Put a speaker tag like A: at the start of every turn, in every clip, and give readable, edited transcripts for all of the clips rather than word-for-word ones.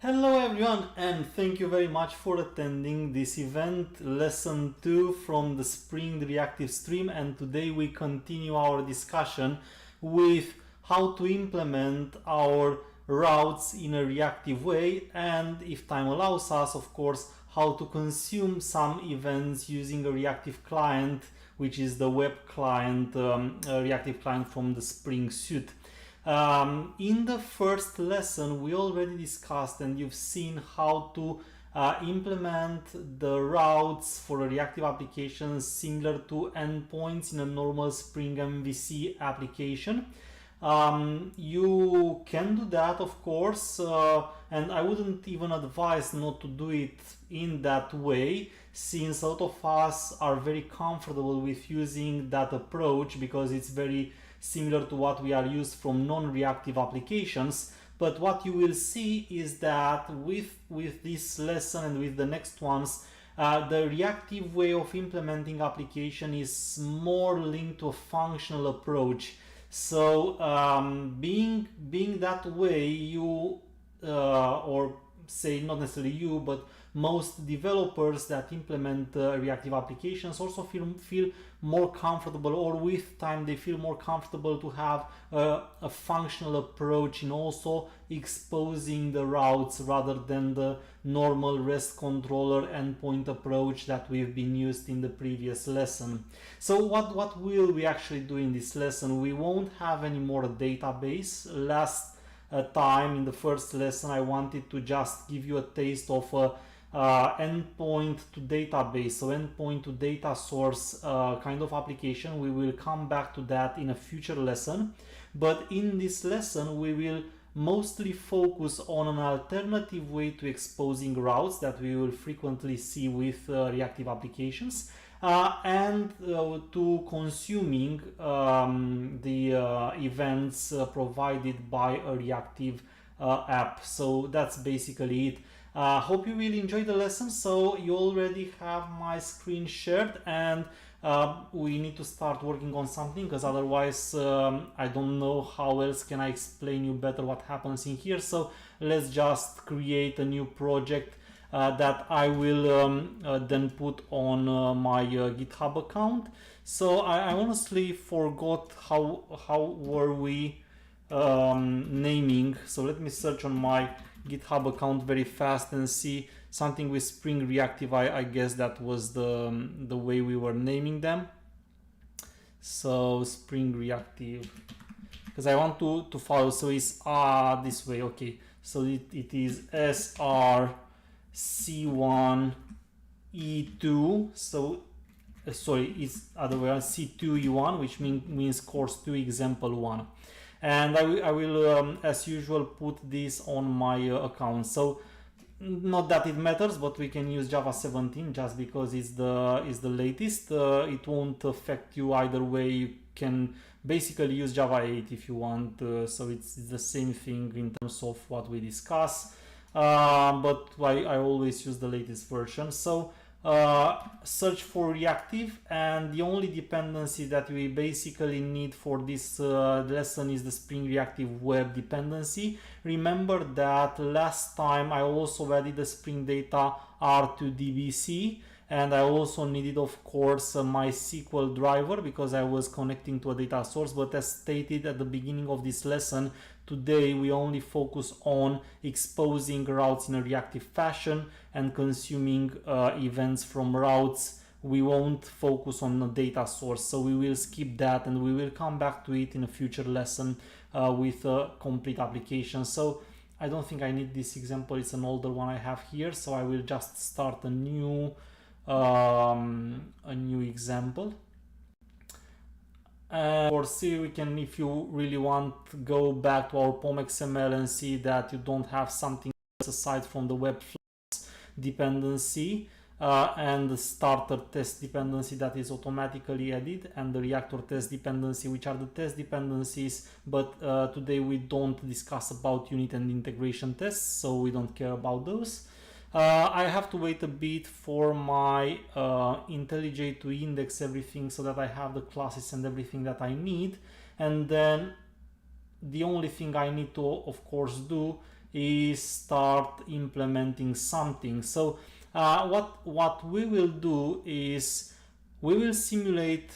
A: Hello everyone, and thank you very much for attending this event, lesson 2 from the Spring Reactive stream. And today we continue our discussion with how to implement our routes in a reactive way, and if time allows us, of course, how to consume some events using a reactive client, which is the web client, reactive client from the Spring suite. In the first lesson, we already discussed and you've seen how to implement the routes for a reactive application similar to endpoints in a normal Spring MVC application. You can do that, of course, and I wouldn't even advise not to do it in that way, since a lot of us are very comfortable with using that approach because it's very similar to what we are used from non-reactive applications. But what you will see is that with this lesson and with the next ones, the reactive way of implementing application is more linked to a functional approach. So being that way, you or say not necessarily you, but most developers that implement reactive applications also feel more comfortable, or with time they feel more comfortable to have a functional approach in also exposing the routes rather than the normal REST controller endpoint approach that we've been used in the previous lesson. So what will we actually do in this lesson? We won't have any more database. Last time in the first lesson I wanted to just give you a taste of endpoint to database, so endpoint to data source kind of application. We will come back to that in a future lesson, but in this lesson we will mostly focus on an alternative way to exposing routes that we will frequently see with reactive applications, and to consuming the events provided by a reactive app. So that's basically it. Hope you will enjoy the lesson. So you already have my screen shared, and we need to start working on something, because otherwise I don't know how else can I explain you better what happens in here. So let's just create a new project that I will then put on my GitHub account. So I honestly forgot how were we naming. So let me search on my GitHub account very fast and see something with Spring Reactive. I guess that was the way we were naming them. So Spring Reactive, because I want to follow. So it's this way. Okay, so it is SRC1 E2. So sorry, it's other way around, C2 E1, which means course 2 example 1. And I will as usual put this on my account. So not that it matters, but we can use Java 17 just because it's the latest. It won't affect you either way. You can basically use Java 8 if you want, so it's the same thing in terms of what we discuss, but I always use the latest version. So search for reactive, and the only dependency that we basically need for this lesson is the Spring Reactive Web dependency. Remember that last time I also added the Spring Data R2DBC, and I also needed, of course, a MySQL driver because I was connecting to a data source. But as stated at the beginning of this lesson, today we only focus on exposing routes in a reactive fashion and consuming events from routes. We won't focus on the data source, so we will skip that and we will come back to it in a future lesson with a complete application. So I don't think I need this example, it's an older one I have here, so I will just start a new example. Or see, we can, if you really want, go back to our POM XML and see that you don't have something else aside from the web flows dependency and the starter test dependency that is automatically added, and the reactor test dependency, which are the test dependencies. But today we don't discuss about unit and integration tests, so we don't care about those. I have to wait a bit for my IntelliJ to index everything so that I have the classes and everything that I need, and then the only thing I need to, of course, do is start implementing something. So what we will do is we will simulate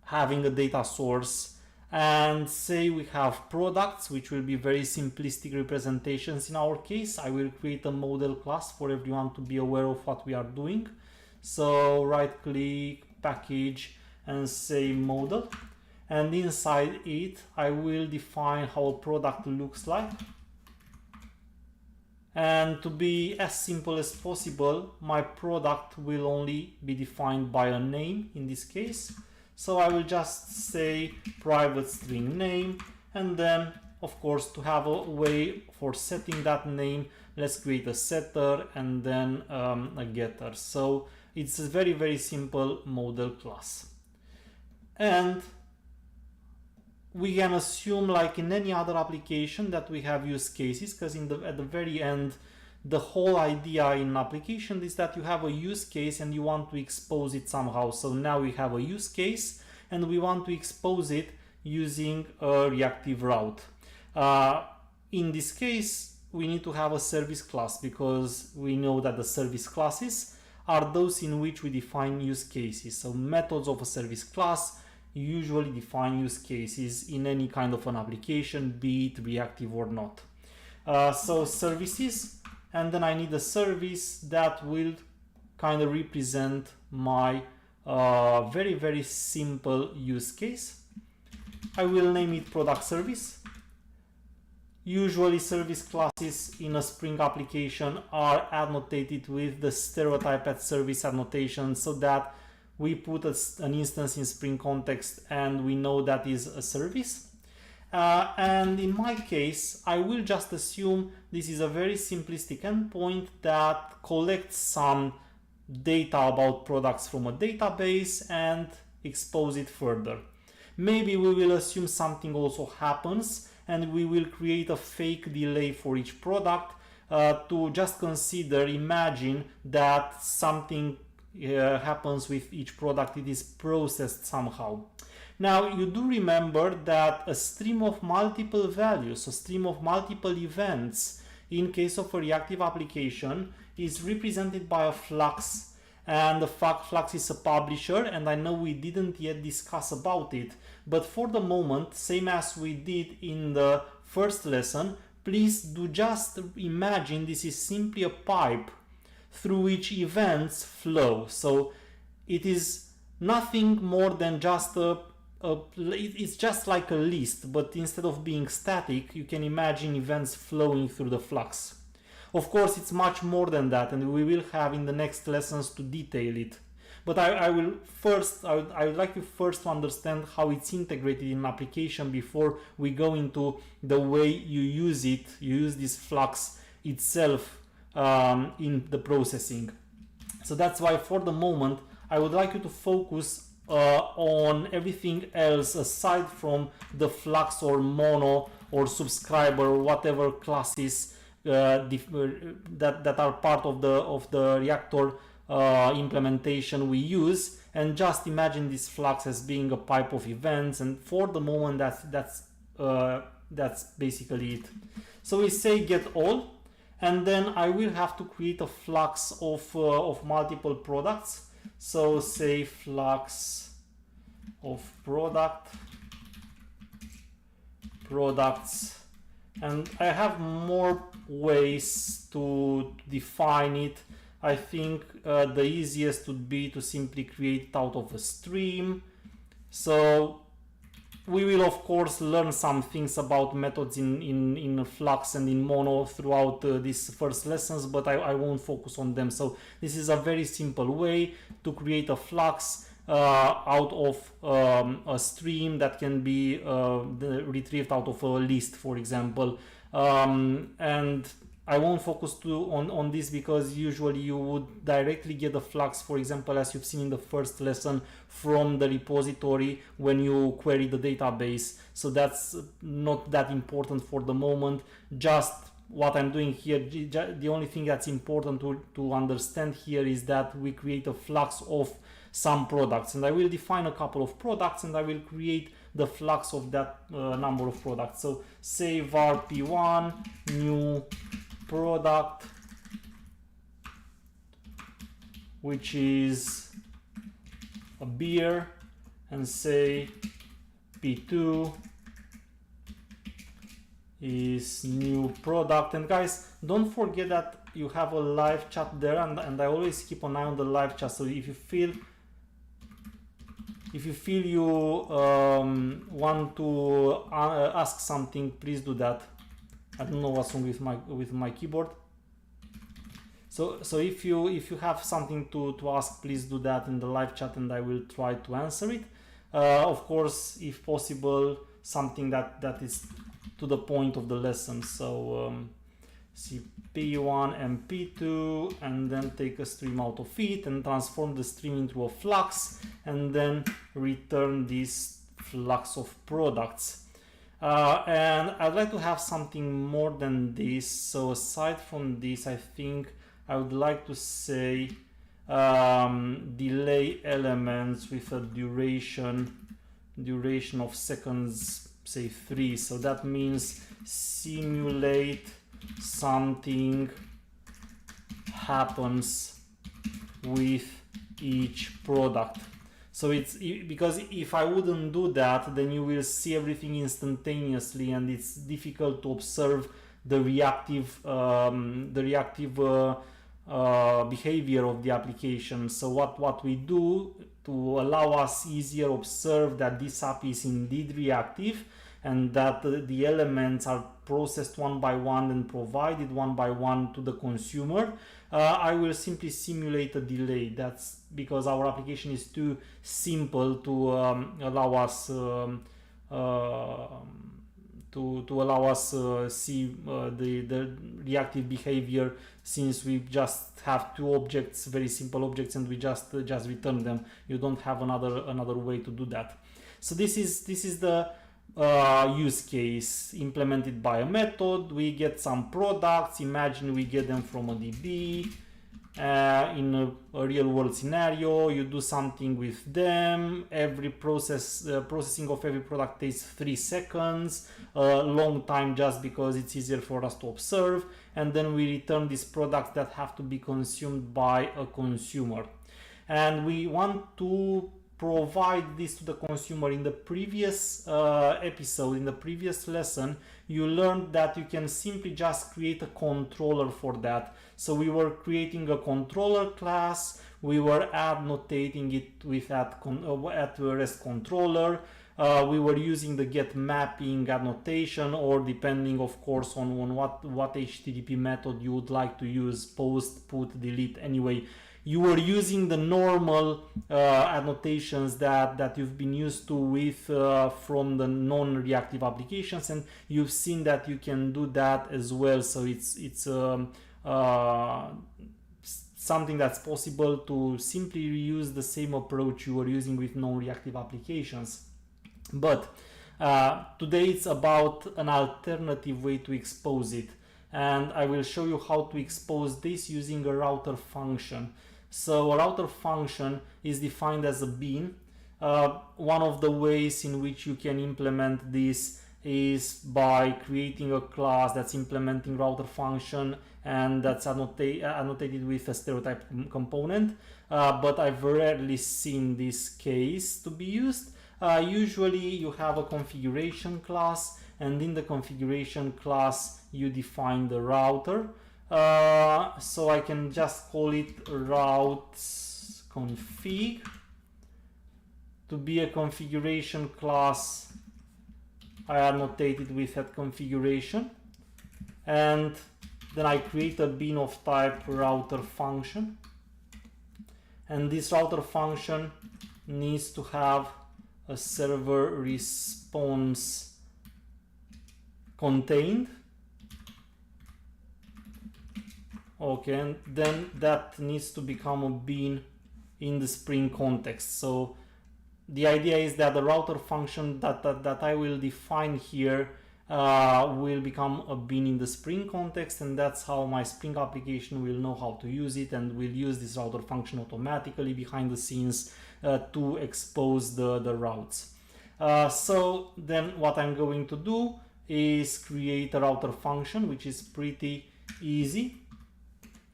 A: having a data source, and say we have products, which will be very simplistic representations. In our case, I will create a model class for everyone to be aware of what we are doing. So right click, package, and say model, and inside it I will define how a product looks like. And to be as simple as possible, my product will only be defined by a name in this case. So I will just say private string name, and then of course, to have a way for setting that name, let's create a setter and then a getter. So it's a very, very simple model class. And we can assume, like in any other application, that we have use cases, because at the very end, the whole idea in application is that you have a use case and you want to expose it somehow. So now we have a use case and we want to expose it using a reactive route. In this case, we need to have a service class, because we know that the service classes are those in which we define use cases. So methods of a service class usually define use cases in any kind of an application, be it reactive or not. So services, and then I need a service that will kind of represent my very, very simple use case. I will name it product service. Usually service classes in a Spring application are annotated with the stereotype at service annotation, so that we put an instance in Spring context and we know that is a service. And in my case, I will just assume this is a very simplistic endpoint that collects some data about products from a database and expose it further. Maybe we will assume something also happens and we will create a fake delay for each product to just imagine that something happens with each product, it is processed somehow. Now you do remember that a stream of multiple values, a stream of multiple events in case of a reactive application is represented by a flux, and the flux is a publisher, and I know we didn't yet discuss about it, but for the moment, same as we did in the first lesson, please do just imagine this is simply a pipe through which events flow. So it is nothing more than just it's just like a list, but instead of being static, you can imagine events flowing through the flux. Of course, it's much more than that, and we will have in the next lessons to detail it. But I would like you first to understand how it's integrated in an application before we go into the way you use it. You use this flux itself in the processing. So that's why for the moment I would like you to focus on everything else aside from the flux or mono or subscriber or whatever classes that are part of the reactor implementation we use, and just imagine this flux as being a pipe of events. And for the moment, that's basically it. So we say get all, and then I will have to create a flux of multiple products. So say flux of products, and I have more ways to define it. I think the easiest would be to simply create it out of a stream. So we will of course learn some things about methods in Flux and in Mono throughout these first lessons, but I won't focus on them. So this is a very simple way to create a Flux out of a stream that can be retrieved out of a list, for example. And I won't focus on this because usually you would directly get the flux, for example, as you've seen in the first lesson, from the repository when you query the database. So that's not that important for the moment. Just what I'm doing here, the only thing that's important to understand here is that we create a flux of some products, and I will define a couple of products and I will create the flux of that number of products. So say var p1 new product, which is a beer, and say p2 is new product. And guys, don't forget that you have a live chat there, and I always keep an eye on the live chat. So if you feel you want to ask something, please do that. I don't know what's wrong with my keyboard. So if you have something to ask, please do that in the live chat, and I will try to answer it. Of course, if possible, something that is to the point of the lesson. So see p1 and p2, and then take a stream out of it and transform the stream into a flux, and then return this flux of products. And I'd like to have something more than this. So aside from this, I think I would like to say delay elements with a duration of seconds, say 3. So that means simulate something happens with each product. So it's because if I wouldn't do that, then you will see everything instantaneously, and it's difficult to observe the reactive behavior of the application. So what we do to allow us easier observe that this app is indeed reactive, and that the elements are processed one by one and provided one by one to the consumer, I will simply simulate a delay. That's because our application is too simple to allow us see the reactive behavior, since we just have two objects, very simple objects, and we just return them. You don't have another way to do that. So this is the use case implemented by a method. We get some products. Imagine we get them from a DB. In a real world scenario, you do something with them. Every processing of every product takes 3 seconds, a long time just because it's easier for us to observe, and then we return these products that have to be consumed by a consumer. And we want to provide this to the consumer. In the previous episode, in the previous lesson, you learned that you can simply just create a controller for that. So we were creating a controller class, we were annotating it with at rest controller, we were using the get mapping annotation, or depending of course on what HTTP method you would like to use, post, put, delete. Anyway, you were using the normal annotations that you've been used to with from the non-reactive applications, and you've seen that you can do that as well. So it's something that's possible to simply reuse the same approach you were using with non-reactive applications. But today it's about an alternative way to expose it, and I will show you how to expose this using a router function. So a router function is defined as a bean. One of the ways in which you can implement this is by creating a class that's implementing router function, and that's annotated with a stereotype component. But I've rarely seen this case to be used. Usually you have a configuration class, and in the configuration class you define the router. So I can just call it routes config. To be a configuration class, I annotate it with that configuration, and then I create a bean of type router function, and this router function needs to have a server response contained. Okay, and then that needs to become a bean in the Spring context. So the idea is that the router function that I will define here will become a bean in the Spring context, and that's how my Spring application will know how to use it, and will use this router function automatically behind the scenes to expose the routes. So then what I'm going to do is create a router function, which is pretty easy,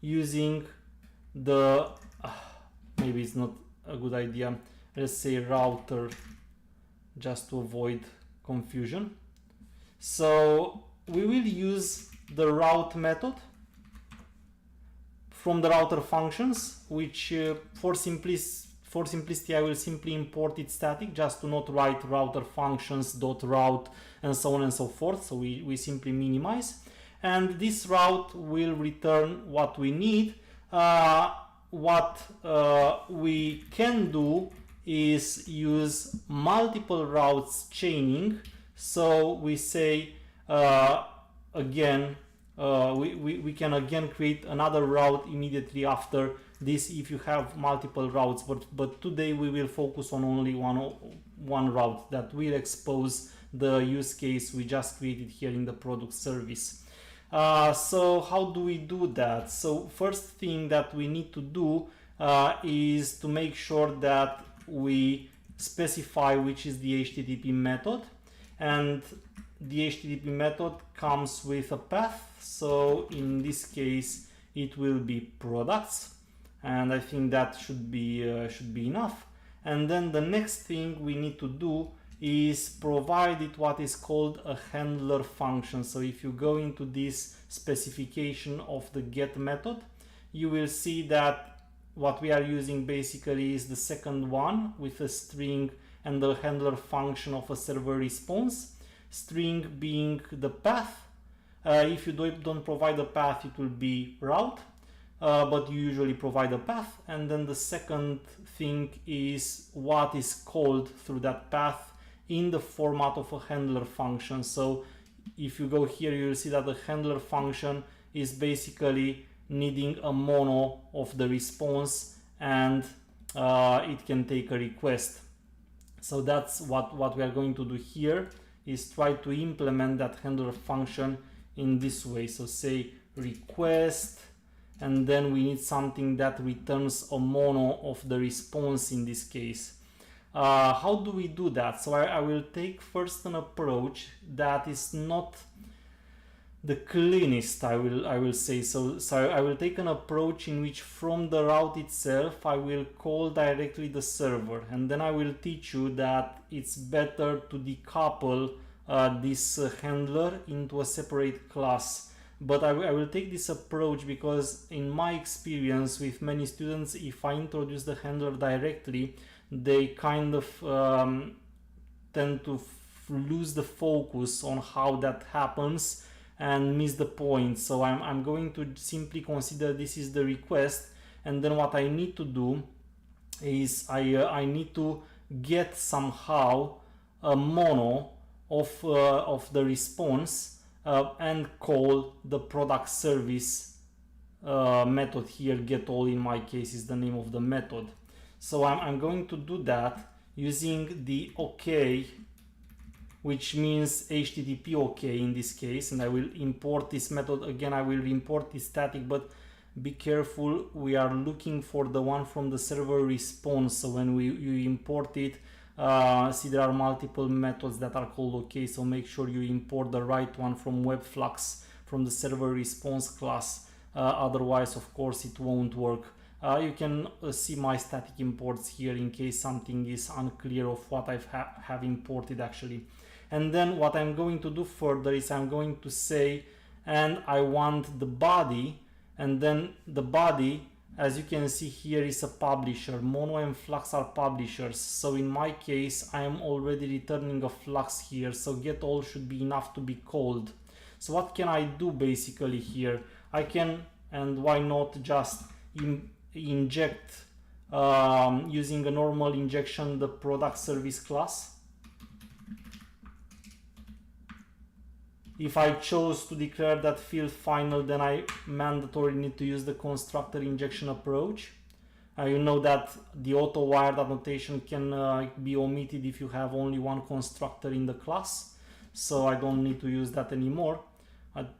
A: using the maybe it's not a good idea, let's say router, just to avoid confusion. So we will use the route method from the router functions, which for simplicity I will simply import it static, just to not write router functions dot route and so on and so forth. So we simply minimize, and this route will return what we need. What we can do is use multiple routes chaining. So we say again, we can again create another route immediately after this if you have multiple routes, but today we will focus on only one route that will expose the use case we just created here in the product service. So how do we do that? So first thing that we need to do is to make sure that we specify which is the HTTP method, and the HTTP method comes with a path. So in this case it will be products, and I think that should be enough. And then the next thing we need to do is provide it what is called a handler function. So if you go into this specification of the get method, you will see that what we are using basically is the second one with a string and the handler function of a server response, string being the path. If you don't provide a path, it will be route, but you usually provide a path. And then the second thing is what is called through that path in the format of a handler function. So if you go here, you will see that the handler function is basically needing a mono of the response, and it can take a request. So that's what we are going to do here, is try to implement that handler function in this way. So say request, and then we need something that returns a mono of the response in this case. How do we do that? So I will take first an approach that is not the cleanest, I will say. So I will take an approach in which from the route itself I will call directly the server, and then I will teach you that it's better to decouple this handler into a separate class. But I will take this approach because in my experience with many students, if I introduce the handler directly, they kind of tend to lose the focus on how that happens and miss the point. So I'm going to simply consider this is the request, and then what I need to do is I need to get somehow a mono of the response and call the product service method here. Get all in my case is the name of the method. So I'm going to do that using the OK, which means HTTP OK in this case, and I will import this method. Again, I will import this static, but be careful, we are looking for the one from the server response. So when you import it, see there are multiple methods that are called OK, so make sure you import the right one from webflux from the server response class, otherwise of course it won't work. You can see my static imports here in case something is unclear of what I have imported actually. And then what I'm going to do further is I'm going to say, and I want the body, and then the body, as you can see here, is a publisher. Mono and Flux are publishers. So in my case, I am already returning a Flux here. So get all should be enough to be called. So what can I do basically here? I can, and why not just inject using a normal injection the product service class. If I chose to declare that field final, then I mandatorily need to use the constructor injection approach. You know that the auto wired annotation can be omitted if you have only one constructor in the class, so I don't need to use that anymore.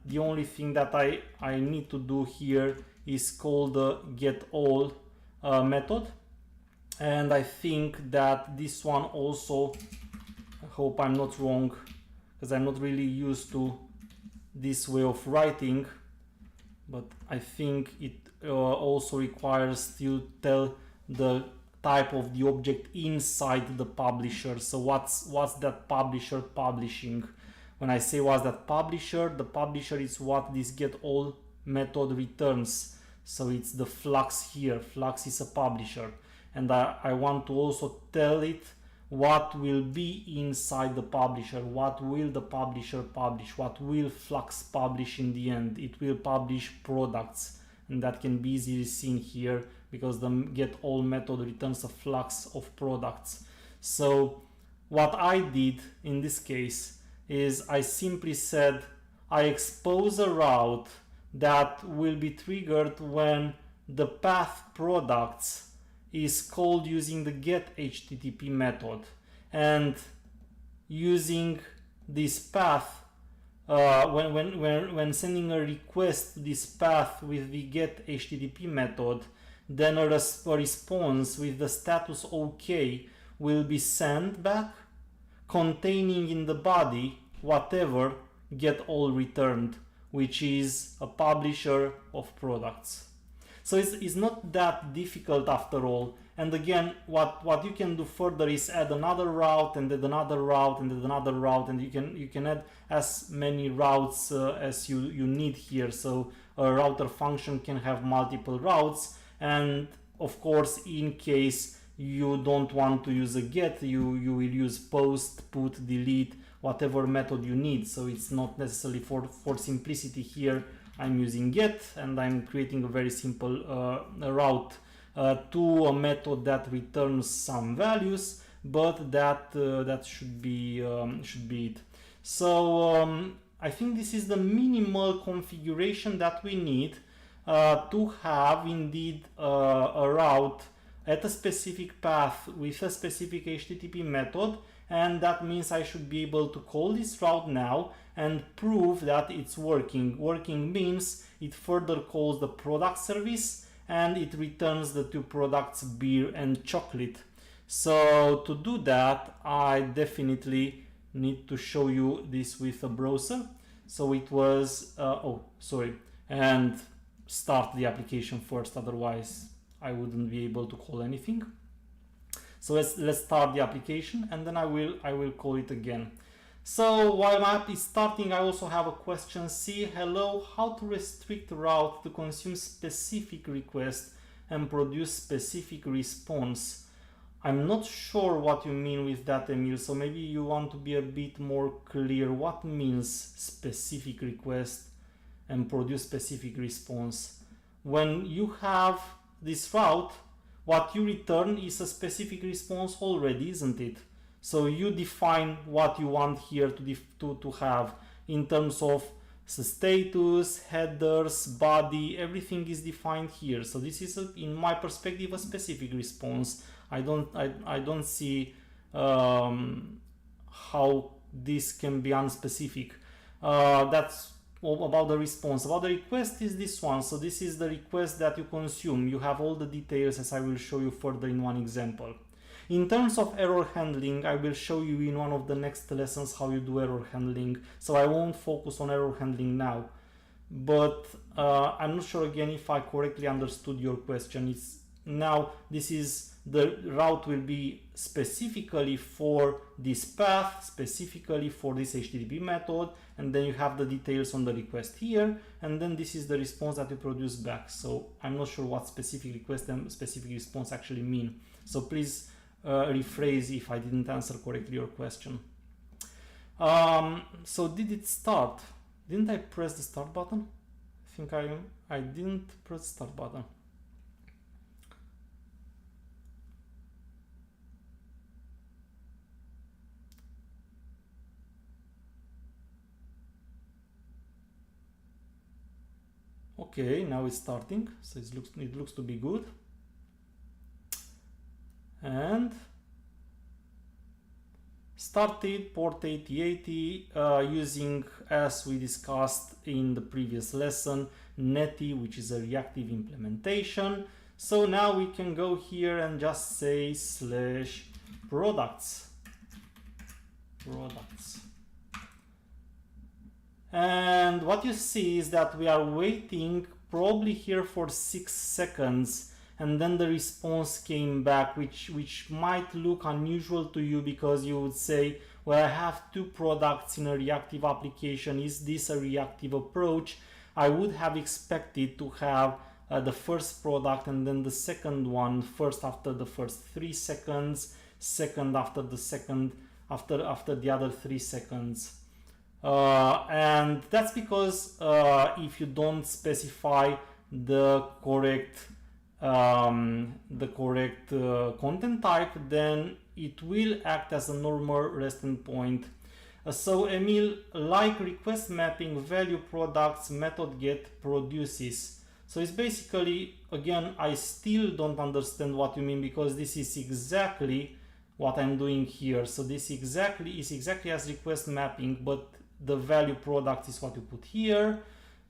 A: The only thing that I need to do here is call the get all method, and I think that this one also I hope I'm not wrong, because I'm not really used to this way of writing, but I think it also requires to tell the type of the object inside the publisher. So what's that publisher publishing? When I say what's that publisher, the publisher is what this getAll method returns. So it's the Flux here. Flux is a publisher, and I want to also tell it what will be inside the publisher. What will the publisher publish? What will Flux publish in the end? It will publish products, and that can be easily seen here because the getAll method returns a flux of products. So what I did in this case is I simply said I expose a route that will be triggered when the path products is called using the getHTTP method, and using this path when sending a request to this path with the getHTTP method, then a response with the status OK will be sent back, containing in the body whatever getAll returned, which is a publisher of products. So it's not that difficult after all. And again, what you can do further is add another route, and then another route, and then another route, and you can add as many routes as you need here. So a router function can have multiple routes, and of course, in case you don't want to use a get, you will use post, put, delete, whatever method you need. So it's not necessarily for simplicity here. I'm using get, and I'm creating a very simple route to a method that returns some values, but that should be it. So I think this is the minimal configuration that we need to have indeed a route at a specific path with a specific HTTP method, and that means I should be able to call this route now and prove that it's working. Working means it further calls the product service and it returns the two products, beer and chocolate. So to do that, I definitely need to show you this with a browser. So it was, and start the application first, otherwise I wouldn't be able to call anything. So let's start the application, and then I will call it again. So while my app is starting, I also have a question. See, hello, how to restrict route to consume specific request and produce specific response. I'm not sure what you mean with that, Emil, so maybe you want to be a bit more clear. What means specific request and produce specific response? When you have this route, what you return is a specific response already, isn't it? So you define what you want here to have in terms of status, headers, body, everything is defined here. So this is, in my perspective, a specific response. I don't see how this can be unspecific. That's all about the response. About the request is this one. So this is the request that you consume. You have all the details, as I will show you further in one example. In terms of error handling, I will show you in one of the next lessons how you do error handling. So I won't focus on error handling now. But I'm not sure again if I correctly understood your question. It's now this is the route will be specifically for this path, specifically for this HTTP method, and then you have the details on the request here, and then this is the response that you produce back. So I'm not sure what specific request and specific response actually mean. So please rephrase if I didn't answer correctly your question. So did it start? Didn't I press the start button? I think I didn't press the start button. Okay, now it's starting, so it looks to be good. And started port 8080 using, as we discussed in the previous lesson, Netty, which is a reactive implementation. So now we can go here and just say /products. products. And what you see is that we are waiting probably here for 6 seconds, and then the response came back, which might look unusual to you, because you would say, well, I have 2 products in a reactive application. Is this a reactive approach? I would have expected to have the first product and then the second one, first after the first 3 seconds, second after the second, after the other 3 seconds. And that's because if you don't specify the correct content type, then it will act as a normal REST endpoint. So Emil, like request mapping, value products, method get produces. So it's basically, again, I still don't understand what you mean, because this is exactly what I'm doing here. So this is exactly as request mapping, but the value product is what you put here,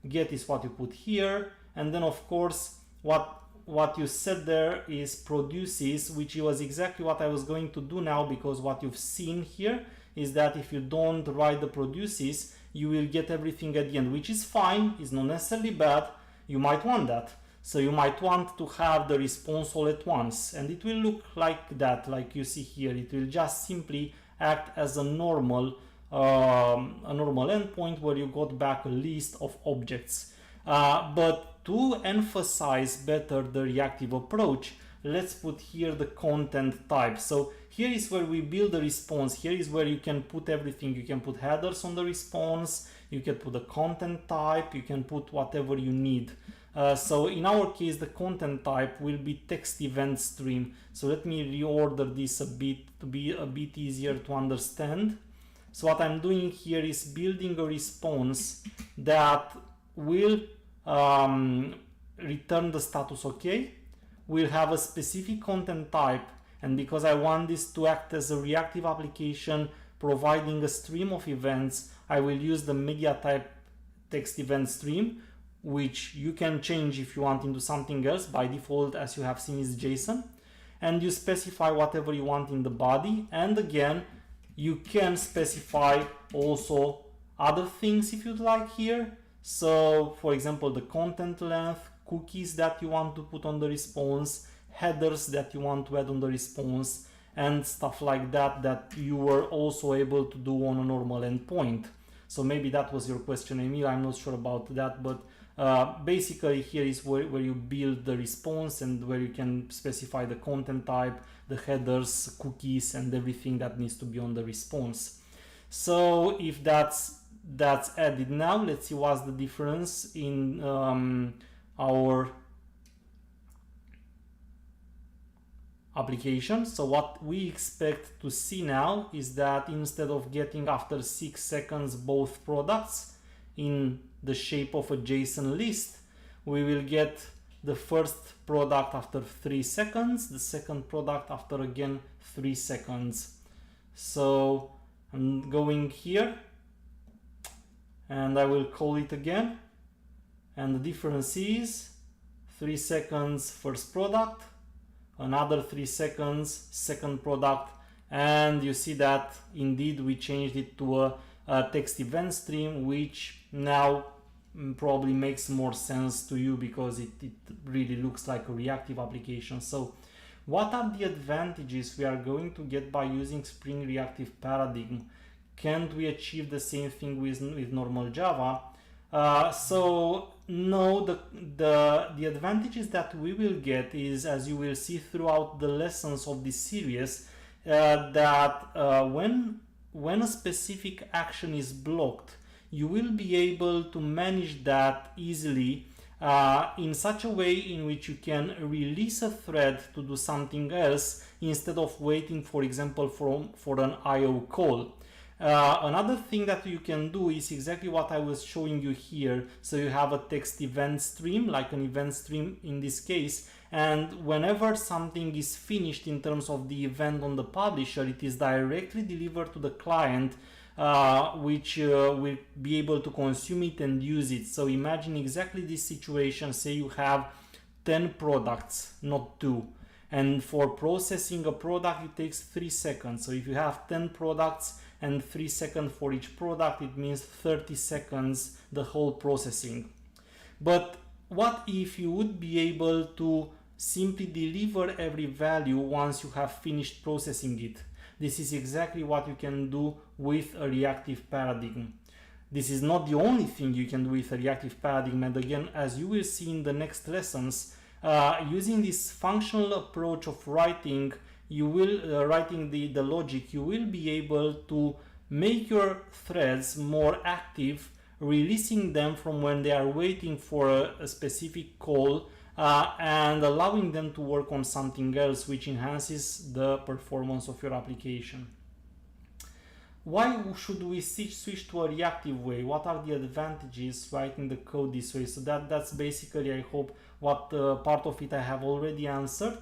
A: get is what you put here, and then of course what you said there is produces, which was exactly what I was going to do now, because what you've seen here is that if you don't write the produces, you will get everything at the end, which is fine, is not necessarily bad. You might want that. So you might want to have the response all at once, and it will look like that, like you see here. It will just simply act as a normal endpoint where you got back a list of objects. But to emphasize better the reactive approach, let's put here the content type. So here is where we build the response. Here is where you can put everything. You can put headers on the response, you can put the content type, you can put whatever you need. So in our case, the content type will be text event stream. So let me reorder this a bit to be a bit easier to understand. So what I'm doing here is building a response that will return the status OK. We'll have a specific content type, and because I want this to act as a reactive application providing a stream of events, I will use the media type text event stream, which you can change if you want into something else. By default, as you have seen, is JSON, and you specify whatever you want in the body. And again, you can specify also other things if you'd like here. So for example, the content length, cookies that you want to put on the response, headers that you want to add on the response, and stuff like that, that you were also able to do on a normal endpoint. So maybe that was your question, Emil. I'm not sure about that, but basically here is where you build the response and where you can specify the content type, the headers, cookies, and everything that needs to be on the response. So if that's added now, let's see what's the difference in our application. So what we expect to see now is that instead of getting after 6 seconds both products in the shape of a JSON list, we will get the first product after 3 seconds, the second product after again 3 seconds. So I'm going here and I will call it again, and the difference is 3 seconds first product, another 3 seconds second product, and you see that indeed we changed it to a text event stream, which now probably makes more sense to you because it really looks like a reactive application. So what are the advantages we are going to get by using Spring Reactive Paradigm? Can't we achieve the same thing with normal Java? So no, the advantages that we will get is, as you will see throughout the lessons of this series, that when a specific action is blocked, you will be able to manage that easily in such a way in which you can release a thread to do something else instead of waiting, for example, for an IO call. Another thing that you can do is exactly what I was showing you here. So you have a text event stream, like an event stream in this case, and whenever something is finished in terms of the event on the publisher, it is directly delivered to the client, which will be able to consume it and use it. So imagine exactly this situation. Say you have 10 products, not 2. And for processing a product, it takes 3 seconds. So if you have 10 products and 3 seconds for each product, it means 30 seconds the whole processing. But what if you would be able to simply deliver every value once you have finished processing it? This is exactly what you can do with a reactive paradigm. This is not the only thing you can do with a reactive paradigm, and again, as you will see in the next lessons, using this functional approach of writing, you will writing the logic, you will be able to make your threads more active, releasing them from when they are waiting for a specific call, and allowing them to work on something else, which enhances the performance of your application. Why should we switch to a reactive way? What are the advantages writing the code this way? So that's basically, I hope, what part of it I have already answered.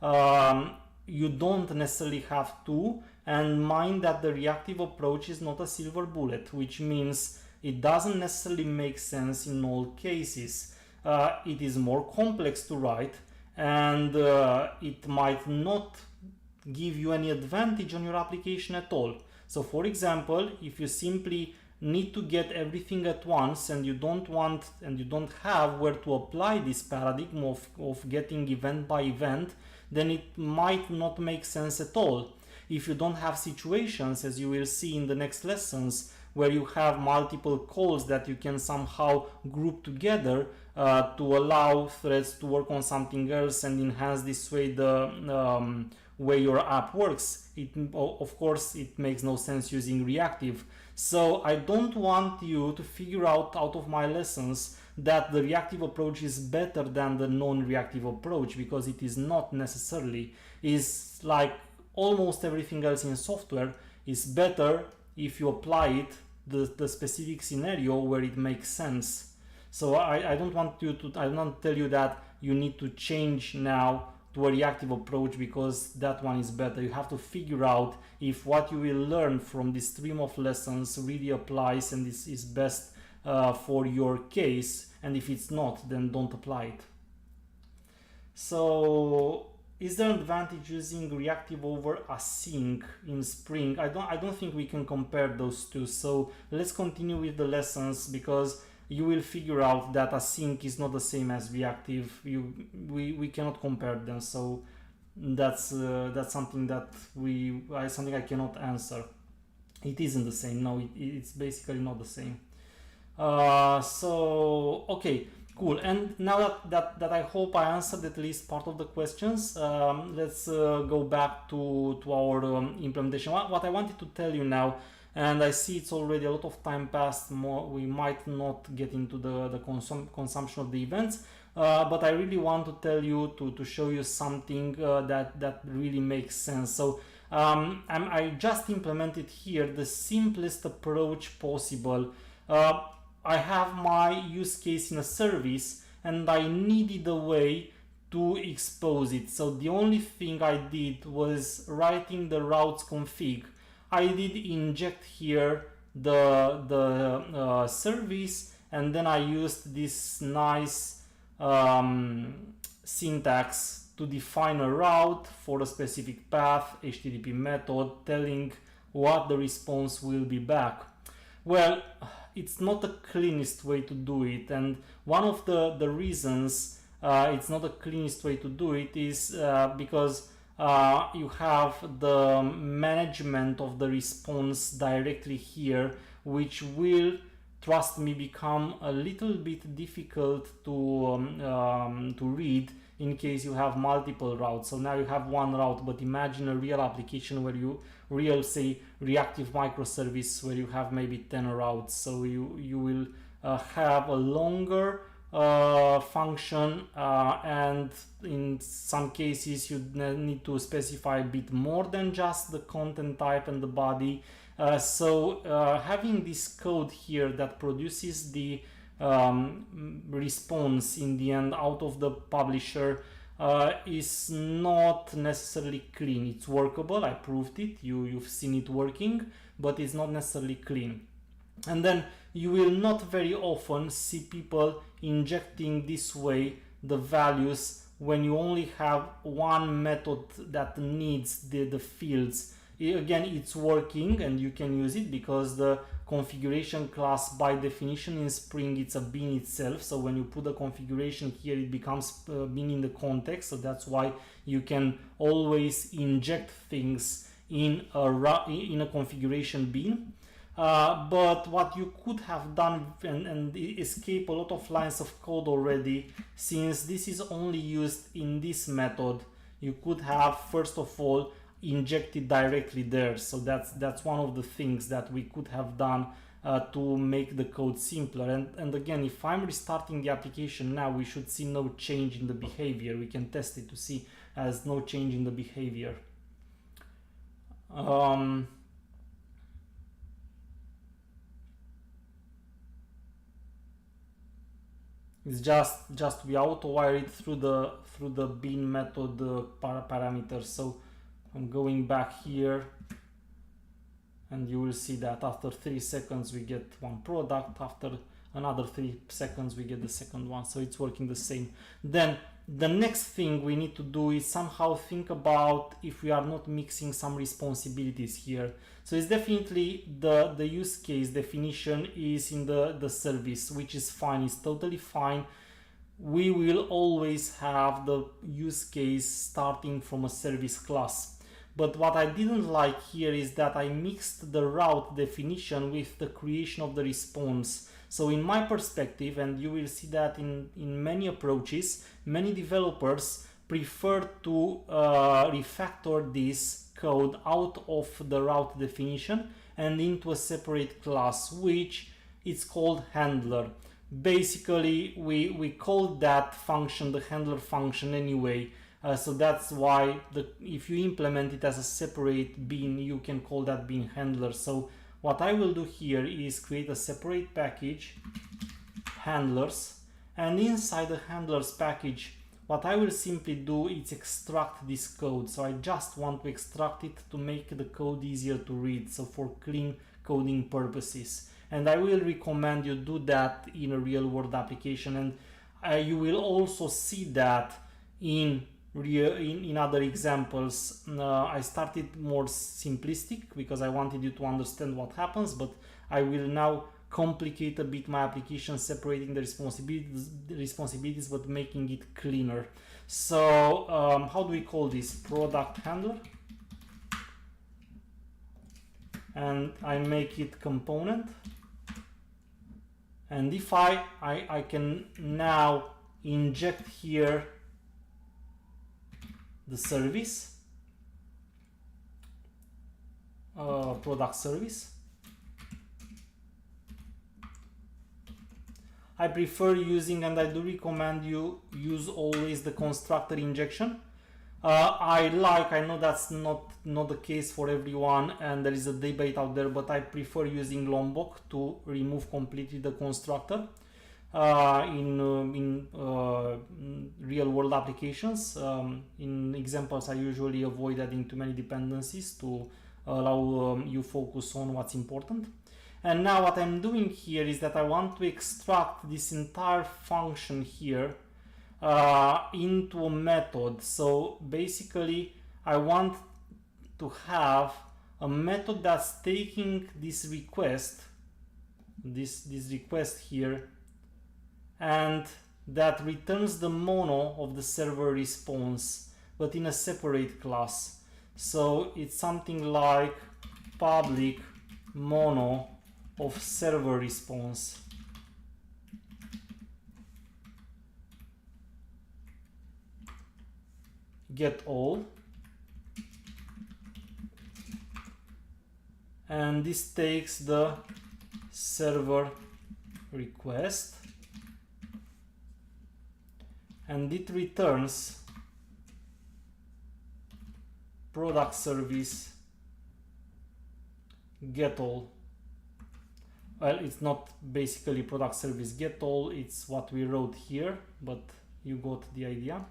A: You don't necessarily have to, and mind that the reactive approach is not a silver bullet, which means it doesn't necessarily make sense in all cases. It is more complex to write, and it might not give you any advantage on your application at all. So for example, if you simply need to get everything at once and you don't want and you don't have where to apply this paradigm of getting event by event, then it might not make sense at all. If you don't have situations, as you will see in the next lessons, where you have multiple calls that you can somehow group together to allow threads to work on something else and enhance this way the way your app works, of course it makes no sense using reactive. So I don't want you to figure out of my lessons that the reactive approach is better than the non-reactive approach, because it is not necessarily. It's like almost everything else in software is better if you apply it the specific scenario where it makes sense. So I don't want to tell you that you need to change now to a reactive approach because that one is better. You have to figure out if what you will learn from this stream of lessons really applies and this is best for your case, and if it's not, then don't apply it. So is there an advantage using reactive over async in Spring? I don't think we can compare those two. So let's continue with the lessons, because you will figure out that async is not the same as reactive. We cannot compare them. So that's something that something I cannot answer. It isn't the same. No, it's basically not the same. So okay, cool. And now that I hope I answered at least part of the questions, let's go back to our implementation. What I wanted to tell you now, and I see it's already a lot of time passed, we might not get into the consumption of the events, but I really want to tell you to show you something that really makes sense. So I just implemented here the simplest approach possible. I have my use case in a service and I needed a way to expose it. So the only thing I did was writing the routes config. I did inject here the service, and then I used this nice syntax to define a route for a specific path, HTTP method, telling what the response will be back. Well, it's not the cleanest way to do it, and one of the reasons it's not the cleanest way to do it is because you have the management of the response directly here, which will, trust me, become a little bit difficult to read in case you have multiple routes. So now you have one route, but imagine a real application where say reactive microservice where you have maybe 10 routes. So you will have a longer function, and in some cases you need to specify a bit more than just the content type and the body. So having this code here that produces the response in the end out of the publisher is not necessarily clean. It's workable, I proved it, you've seen it working, but it's not necessarily clean. And then you will not very often see people injecting this way the values when you only have one method that needs the fields. again, it's working and you can use it because the configuration class by definition in Spring, it's a bean itself. So when you put a configuration here, it becomes bean in the context. So that's why you can always inject things in a configuration bean. But what you could have done and escape a lot of lines of code already, since this is only used in this method, you could have first of all injected directly there. So that's one of the things that we could have done to make the code simpler. And again, if I'm restarting the application now, we should see no change in the behavior. We can test it to see as no change in the behavior. It's just we auto wire it through the bean method parameters. So I'm going back here, and you will see that after 3 seconds we get one product, after another 3 seconds we get the second one. So it's working the same. Then the next thing we need to do is somehow think about if we are not mixing some responsibilities here. So it's definitely the use case definition is in the service, which is fine. It's totally fine. We will always have the use case starting from a service class. But what I didn't like here is that I mixed the route definition with the creation of the response. So in my perspective, and you will see that in many approaches, many developers prefer to refactor this code out of the route definition and into a separate class, which is called handler. Basically, we call that function the handler function anyway. So that's why if you implement it as a separate bean, you can call that bean handler. So what I will do here is create a separate package, handlers, and inside the handlers package, what I will simply do is extract this code. So I just want to extract it to make the code easier to read, so for clean coding purposes. And I will recommend you do that in a real world application, and you will also see that in other examples. I started more simplistic because I wanted you to understand what happens, but I will now complicate a bit my application, separating the responsibilities but making it cleaner. So how do we call this? Product handler, and I make it component. And if I can now inject here the service, product service. I prefer using, and I do recommend you use always the constructor injection. I know that's not the case for everyone, and there is a debate out there, but I prefer using Lombok to remove completely the constructor in real world applications. In examples, I usually avoid adding too many dependencies to allow you focus on what's important. And now what I'm doing here is that I want to extract this entire function here into a method. So basically I want to have a method that's taking this request, this request here, and that returns the mono of the server response, but in a separate class. So it's something like public mono of server response. Get all, and this takes the server request and it returns product service get all. Well, it's not basically product service get all, it's what we wrote here, but you got the idea.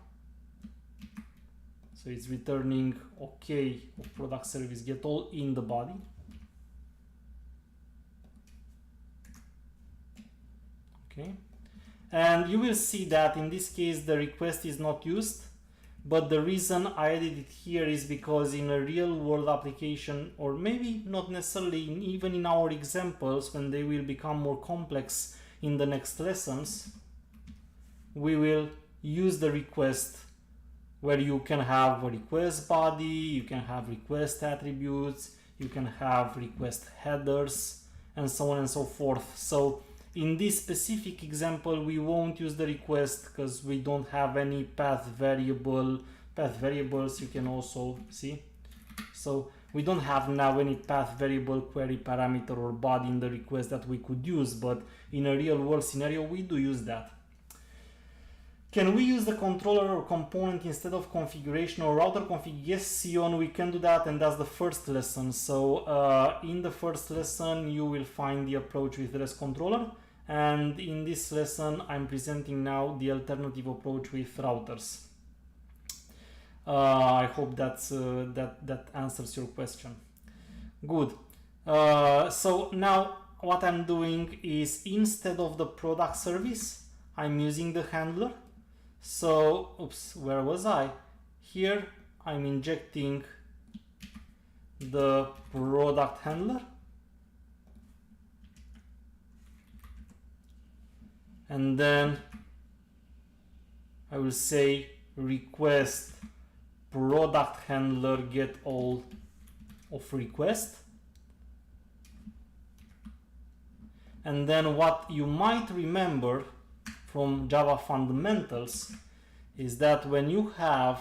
A: So it's returning OK of product service get all in the body. Okay, and you will see that in this case the request is not used, but the reason I added it here is because in a real world application, or maybe not necessarily even in our examples when they will become more complex in the next lessons, we will use the request, where you can have a request body, you can have request attributes, you can have request headers, and so on and so forth. So in this specific example, we won't use the request because we don't have any path variables. You can also see. So we don't have now any path variable, query parameter, or body in the request that we could use, but in a real world scenario, we do use that. Can we use the controller or component instead of configuration or router config? Yes, Sion, we can do that, and that's the first lesson. So in the first lesson, you will find the approach with REST controller, and in this lesson, I'm presenting now the alternative approach with routers. I hope that answers your question. Good. So now what I'm doing is, instead of the product service, I'm using the handler. So, oops, where was I? Here I'm injecting the product handler, and then I will say request product handler get all of request. And then what you might remember from Java fundamentals is that when you have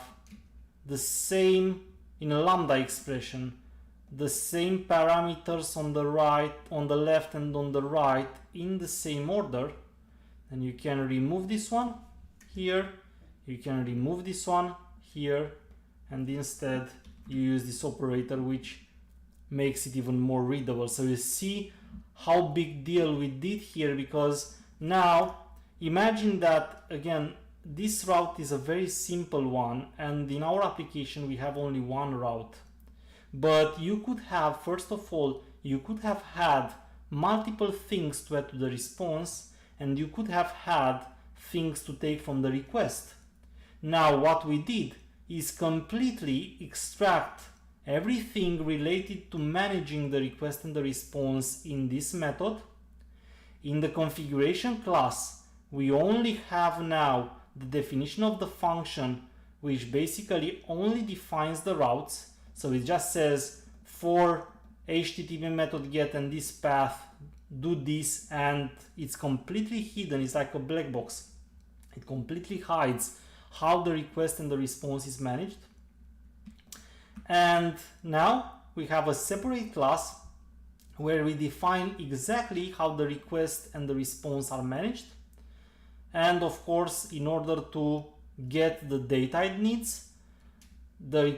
A: the same, in a lambda expression, the same parameters on the right, on the left and on the right in the same order, then you can remove this one here, you can remove this one here, and instead you use this operator, which makes it even more readable. So you see how big deal we did here, because now imagine that, again, this route is a very simple one, and in our application we have only one route. But you could have, first of all, you could have had multiple things to add to the response, and you could have had things to take from the request. Now what we did is completely extract everything related to managing the request and the response in this method. In the configuration class, we only have now the definition of the function, which basically only defines the routes. So it just says, for HTTP method get and this path, do this, and it's completely hidden. It's like a black box. It completely hides how the request and the response is managed. And now we have a separate class where we define exactly how the request and the response are managed. And of course, in order to get the data it needs, the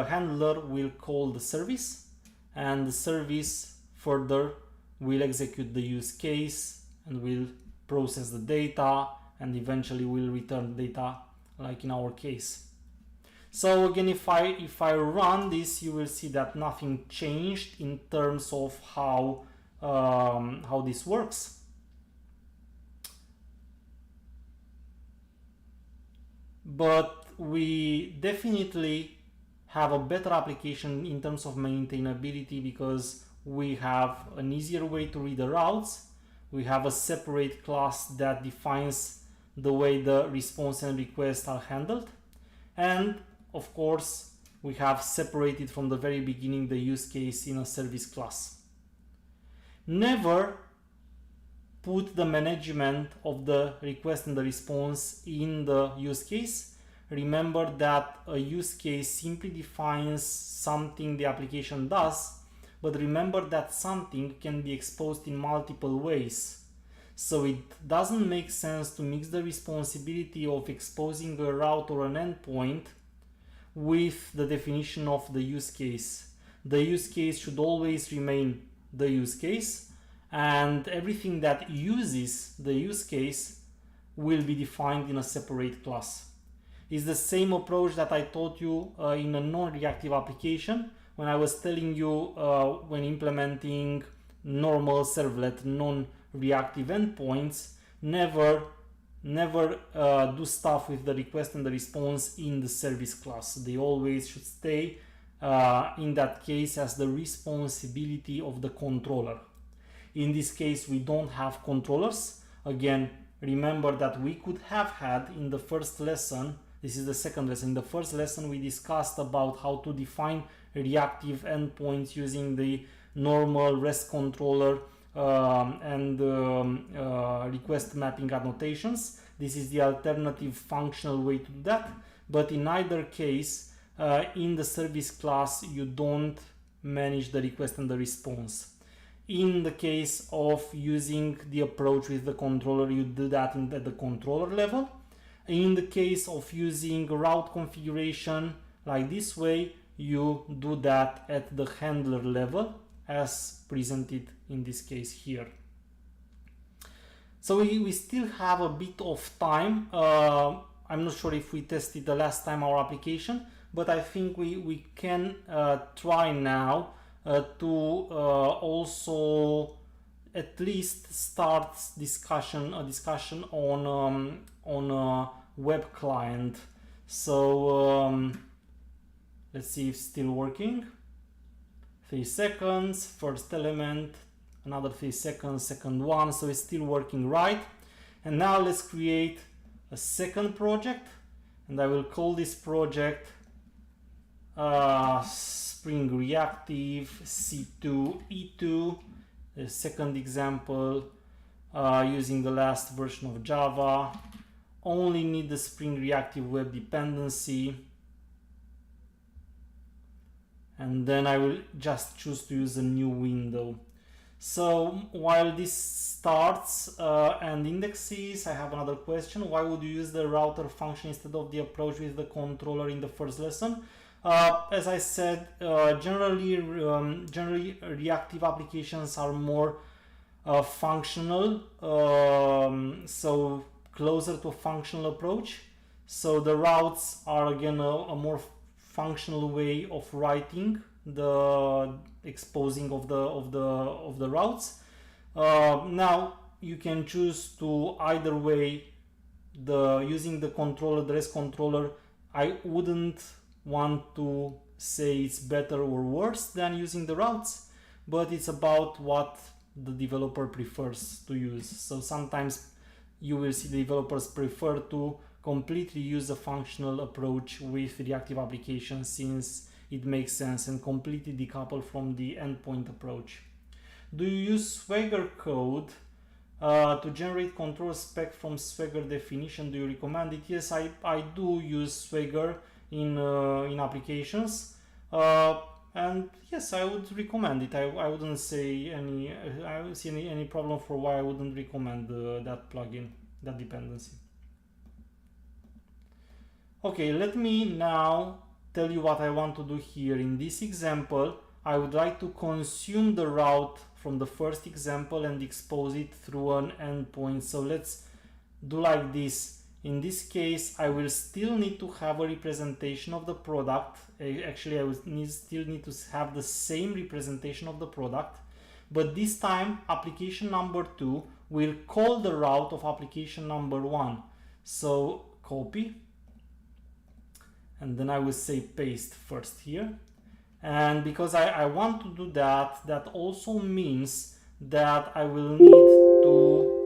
A: handler will call the service, and the service further will execute the use case and will process the data, and eventually will return data, like in our case. So again, if I run this, you will see that nothing changed in terms of how this works. But we definitely have a better application in terms of maintainability, because we have an easier way to read the routes. We have a separate class that defines the way the response and request are handled. And of course, we have separated from the very beginning the use case in a service class. Never put the management of the request and the response in the use case. Remember that a use case simply defines something the application does, but remember that something can be exposed in multiple ways. So it doesn't make sense to mix the responsibility of exposing a route or an endpoint with the definition of the use case. The use case should always remain the use case, and everything that uses the use case will be defined in a separate class. It's the same approach that I taught you in a non-reactive application when I was telling you when implementing normal servlet non-reactive endpoints, never never do stuff with the request and the response in the service class. They always should stay in that case as the responsibility of the controller. In this case, we don't have controllers. Again, remember that we could have had in the first lesson, this is the second lesson, in the first lesson we discussed about how to define reactive endpoints using the normal REST controller and request mapping annotations. This is the alternative functional way to do that, but in either case, in the service class, you don't manage the request and the response. In the case of using the approach with the controller, you do that at the controller level. In the case of using route configuration like this way, you do that at the handler level as presented in this case here. So we still have a bit of time. I'm not sure if we tested the last time our application, but I think we can try now to also at least start a discussion on a web client. So let's see if it's still working. 3 seconds, first element, another 3 seconds, second one, so it's still working right. And now let's create a second project, and I will call this project Spring Reactive C2 E2. The second example, using the last version of Java, only need the Spring Reactive Web dependency, and then I will just choose to use a new window. So while this starts and indexes, I have another question. Why would you use the router function instead of the approach with the controller in the first lesson? As I said, generally reactive applications are more functional, so closer to a functional approach. So the routes are again a more functional way of writing the exposing of the routes. Now you can choose to either way using the controller, the REST controller. I wouldn't want to say it's better or worse than using the routes, but it's about what the developer prefers to use. So sometimes you will see the developers prefer to completely use a functional approach with reactive applications since it makes sense and completely decouple from the endpoint approach. Do you use Swagger code to generate control spec from Swagger definition? Do you recommend it? Yes, I do use Swagger in applications, and yes, I would recommend it. I wouldn't say I don't see any problem for why I wouldn't recommend that plugin, that dependency. Okay, let me now tell you what I want to do here. In this example, I would like to consume the route from the first example and expose it through an endpoint. So let's do like this. In this case, I will still need to have a representation of the product. Actually, I will still need to have the same representation of the product, but this time application number 2 will call the route of application number 1. So copy, and then I will say paste first here. And because I want to do that, that also means that I will need to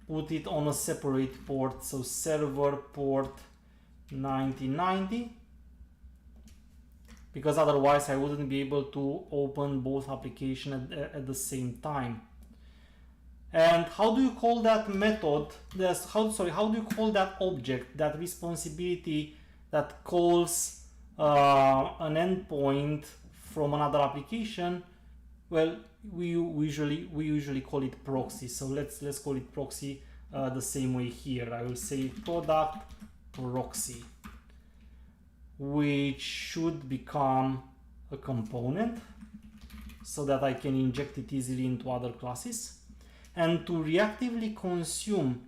A: put it on a separate port, so server port 9090, because otherwise I wouldn't be able to open both applications at the same time. And how do you call that method? How do you call that object, that responsibility that calls an endpoint from another application? Well, we usually call it proxy. So let's call it proxy the same way here. I will say product proxy, which should become a component so that I can inject it easily into other classes. And to reactively consume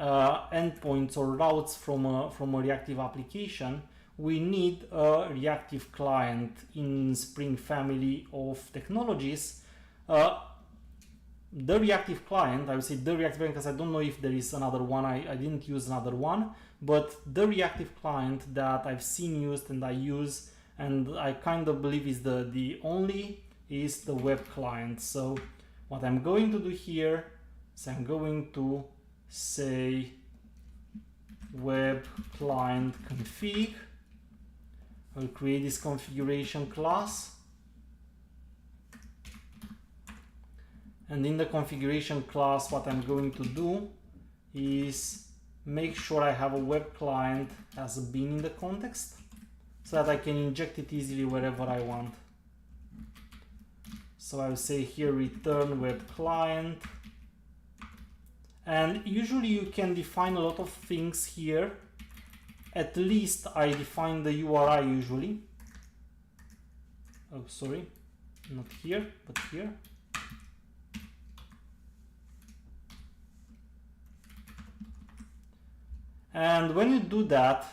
A: endpoints or routes from a reactive application, we need a reactive client in Spring family of technologies. the reactive client, I would say the reactive client because I don't know if there is another one, I didn't use another one, but the reactive client that I've seen used and I use and I kind of believe is the only is the web client. So what I'm going to do here is I'm going to say web client config. I'll create this configuration class, and in the configuration class what I'm going to do is make sure I have a web client as a bin in the context so that I can inject it easily wherever I want. So I'll say here return web client, and usually you can define a lot of things here. At least I define the URI usually. Oh, sorry, not here, but here. And when you do that,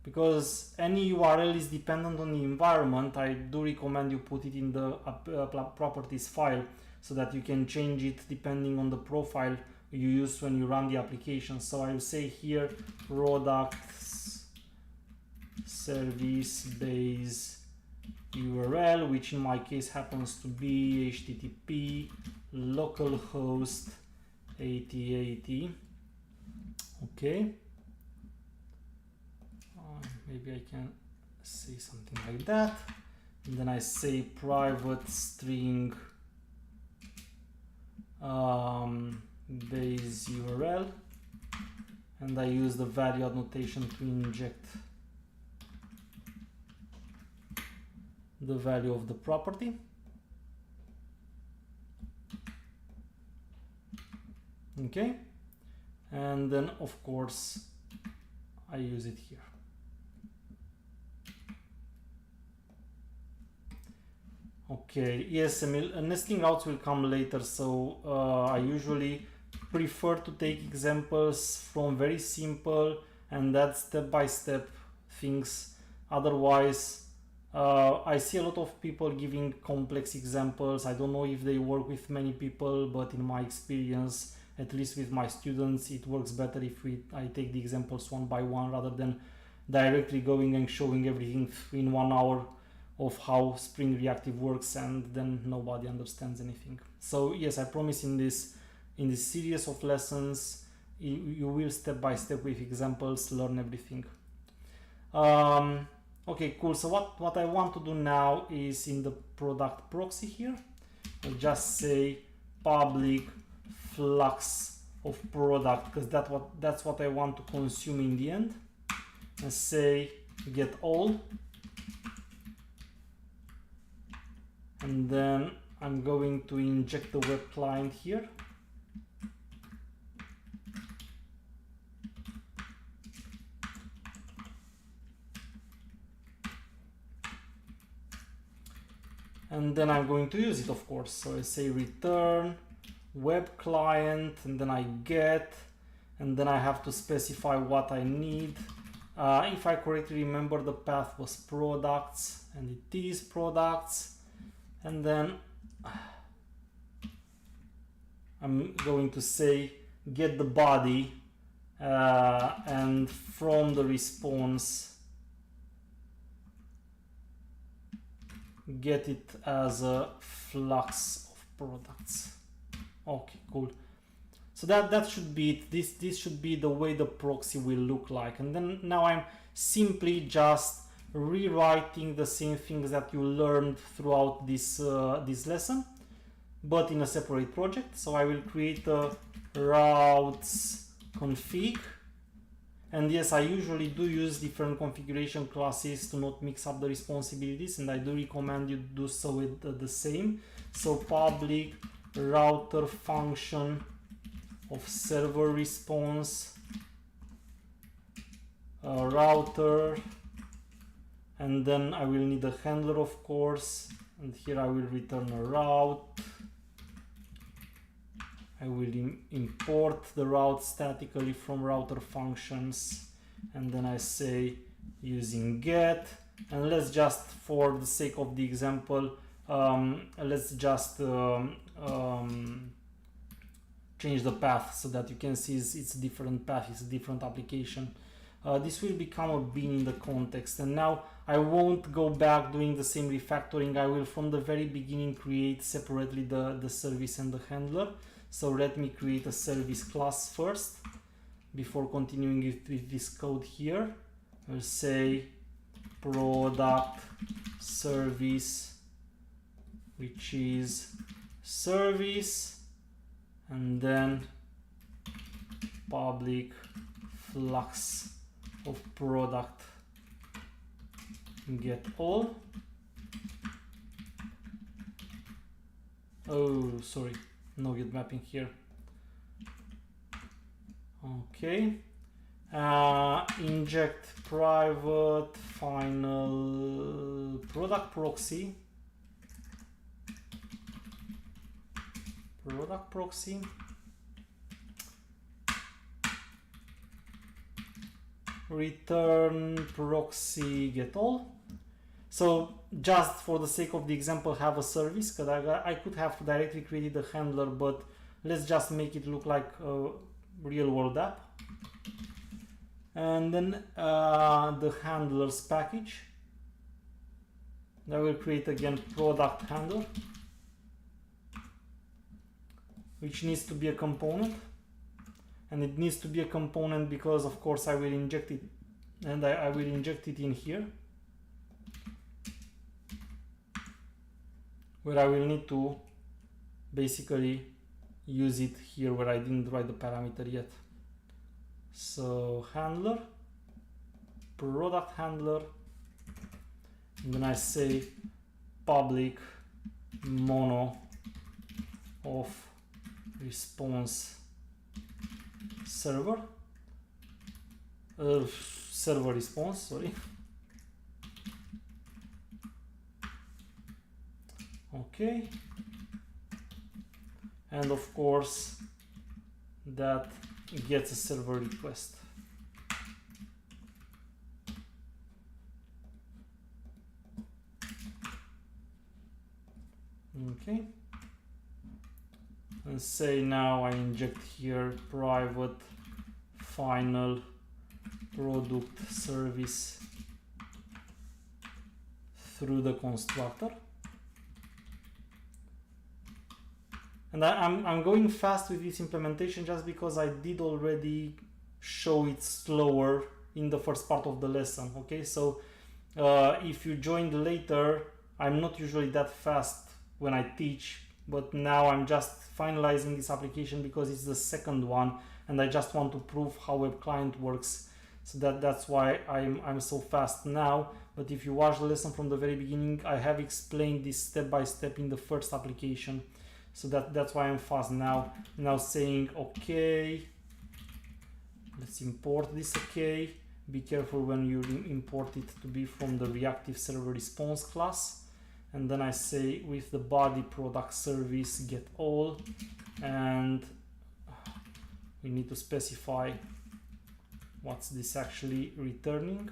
A: because any URL is dependent on the environment, I do recommend you put it in the properties file so that you can change it depending on the profile you use when you run the application. So I will say here products service base URL, which in my case happens to be HTTP localhost 8080. Okay, maybe I can say something like that, and then I say private string base URL, and I use the value annotation to inject the value of the property. Okay, and then of course I use it here. Okay, yes, Emil, nesting routes will come later, so I usually prefer to take examples from very simple and that step-by-step things. Otherwise, I see a lot of people giving complex examples. I don't know if they work with many people, but in my experience, at least with my students, it works better if I take the examples one by one rather than directly going and showing everything in 1 hour of how Spring Reactive works, and then nobody understands anything. So yes, I promise in this series of lessons you will step by step with examples learn everything. Okay, cool. So what I want to do now is in the product proxy here, I'll just say public flux of product, because that's what I want to consume in the end, and say get all. And then I'm going to inject the web client here. And then I'm going to use it, of course. So I say return web client, and then I get, and then I have to specify what I need. If I correctly remember, the path was products, and it is products. And then I'm going to say get the body, and from the response get it as a flux of products. Okay, cool. So that should be it. This should be the way the proxy will look like. And then now I'm simply just rewriting the same things that you learned throughout this lesson, but in a separate project. So I will create a routes config, and yes, I usually do use different configuration classes to not mix up the responsibilities, and I do recommend you do so with the same. So public router function of server response router, and then I will need a handler, of course, and here I will return a route. I will import the route statically from router functions, and then I say using get, and let's just, for the sake of the example, let's just change the path so that you can see it's a different path, it's a different application. This will become a bin in the context, and now I won't go back doing the same refactoring. I will from the very beginning create separately the service and the handler. So let me create a service class first before continuing with this code here. I'll say product service, which is service, and then public flux of product get all. Oh, sorry, no get mapping here. Okay, inject private final product proxy, return proxy get all. So just for the sake of the example, have a service, because I could have directly created a handler, but let's just make it look like a real world app. And then the handlers package. I will create again product handler, which needs to be a component. And it needs to be a component because of course I will inject it, and I will inject it in here, where I will need to basically use it here where I didn't write the parameter yet. So handler, product handler, and then I say public mono of response server, server response, sorry. Okay, and of course that gets a server request. Okay, and say now I inject here private final product service through the constructor. And I'm going fast with this implementation just because I did already show it slower in the first part of the lesson. Okay, so if you joined later, I'm not usually that fast when I teach, but now I'm just finalizing this application because it's the second one and I just want to prove how web client works. So that's why I'm so fast now. But if you watch the lesson from the very beginning, I have explained this step by step in the first application. So that's why I'm fast now. Now saying okay, let's import this. Okay, be careful when you import it to be from the reactive server response class. And then I say with the body product service get all, and we need to specify what's this actually returning.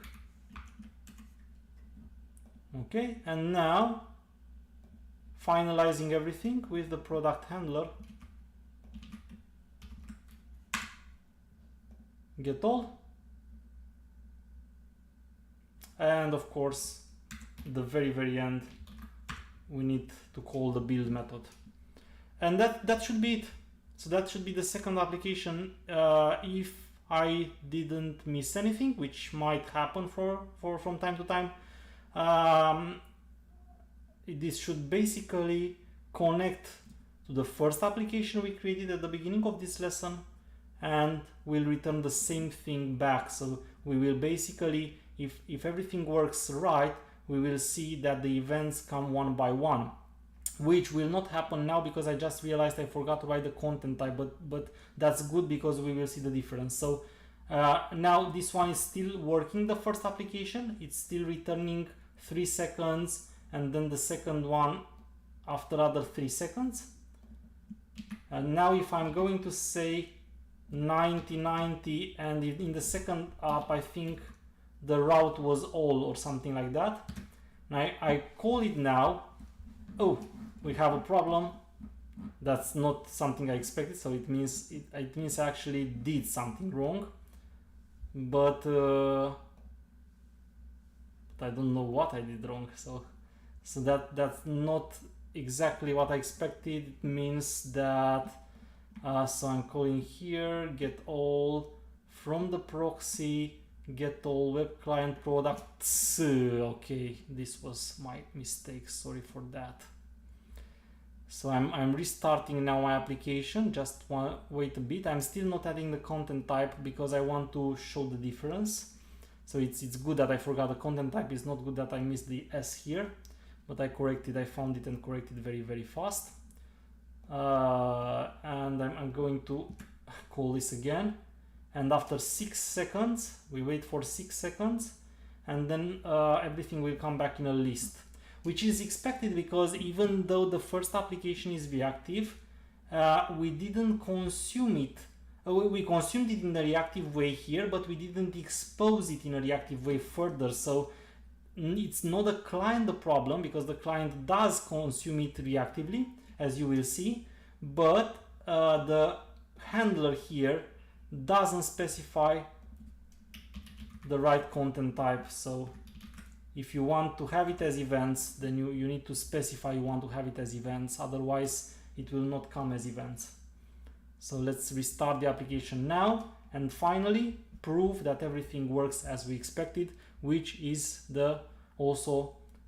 A: Okay, and now finalizing everything with the product handler get all, and of course the very end we need to call the build method, and that should be it. So that should be the second application. If I didn't miss anything, which might happen from time to time, this should basically connect to the first application we created at the beginning of this lesson and will return the same thing back. So we will basically, if everything works right, we will see that the events come one by one, which will not happen now because I just realized I forgot to write the content type, but that's good because we will see the difference. So now this one is still working, the first application, it's still returning 3 seconds, and then the second one after other 3 seconds. And now if I'm going to say 90 and in the second up, I think the route was all or something like that. And I call it now. Oh, we have a problem. that's not something I expected, so it means I actually did something wrong, but I don't know what I did wrong. So that's not exactly what I expected. It means that so I'm calling here get all from the proxy, get all web client products. Okay, this was my mistake, sorry for that. So I'm restarting now my application, just wait a bit. I'm still not adding the content type because I want to show the difference. So it's good that I forgot the content type. It's not good that I missed the S here, but I found it and corrected very fast. And I'm going to call this again, and after 6 seconds we wait for 6 seconds, and then everything will come back in a list, which is expected because even though the first application is reactive, we didn't consume it. We consumed it in a reactive way here, but we didn't expose it in a reactive way further. So it's not the client the problem, because the client does consume it reactively, as you will see, but the handler here doesn't specify the right content type. So if you want to have it as events, then you need to specify you want to have it as events, otherwise it will not come as events. So let's restart the application now and finally prove that everything works as we expected, which is the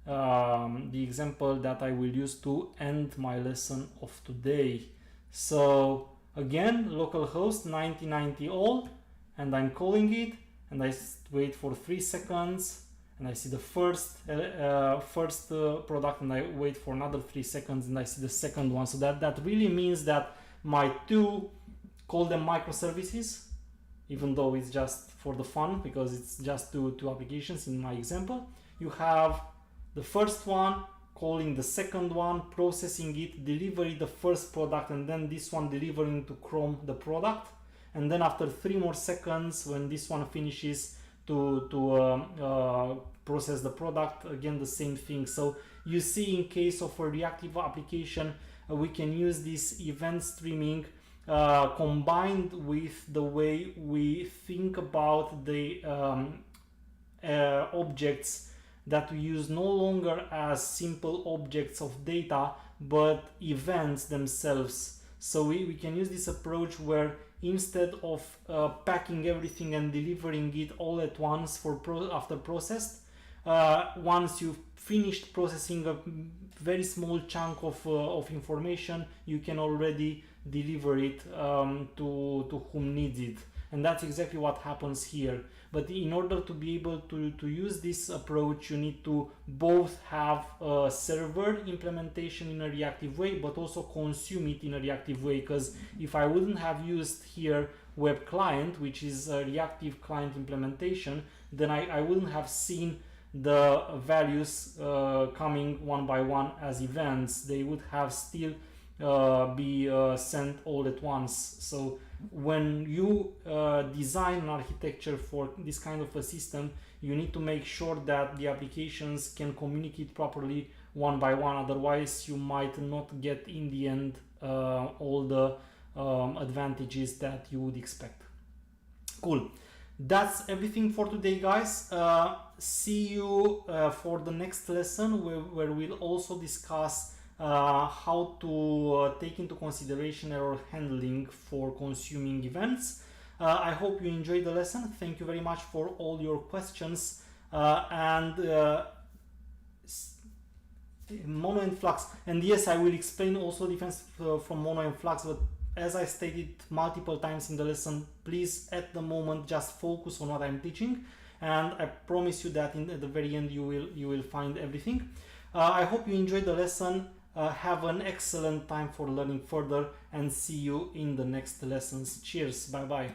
A: example that I will use to end my lesson of today. So again, localhost 9090 all, and I'm calling it, and I wait for 3 seconds, and I see the first product, and I wait for another 3 seconds, and I see the second one. So that really means that my two, call them microservices, even though it's just for the fun, because it's just two applications in my example. You have the first one calling the second one, processing it, delivering the first product, and then this one delivering to Chrome the product. And then after 3 more seconds, when this one finishes to process the product, again the same thing. So you see, in case of a reactive application, we can use this event streaming combined with the way we think about the objects that we use no longer as simple objects of data, but events themselves. So we can use this approach where instead of packing everything and delivering it all at once after processed, once you've finished processing a very small chunk of information, you can already deliver it to whom needs it. And that's exactly what happens here. But in order to be able to use this approach, you need to both have a server implementation in a reactive way, but also consume it in a reactive way. Because if I wouldn't have used here web client, which is a reactive client implementation, then I wouldn't have seen the values coming one by one as events. They would have still be sent all at once. So when you design an architecture for this kind of a system, you need to make sure that the applications can communicate properly one by one, otherwise you might not get in the end all the advantages that you would expect. Cool. That's everything for today, guys. See you for the next lesson, where we'll also discuss how to take into consideration error handling for consuming events. I hope you enjoyed the lesson. Thank you very much for all your questions, and mono and flux. And yes, I will explain also the difference from mono and flux, but as I stated multiple times in the lesson, please at the moment just focus on what I'm teaching, and I promise you that at the very end you will find everything. I hope you enjoyed the lesson. Have an excellent time for learning further, and see you in the next lessons. Cheers, bye bye.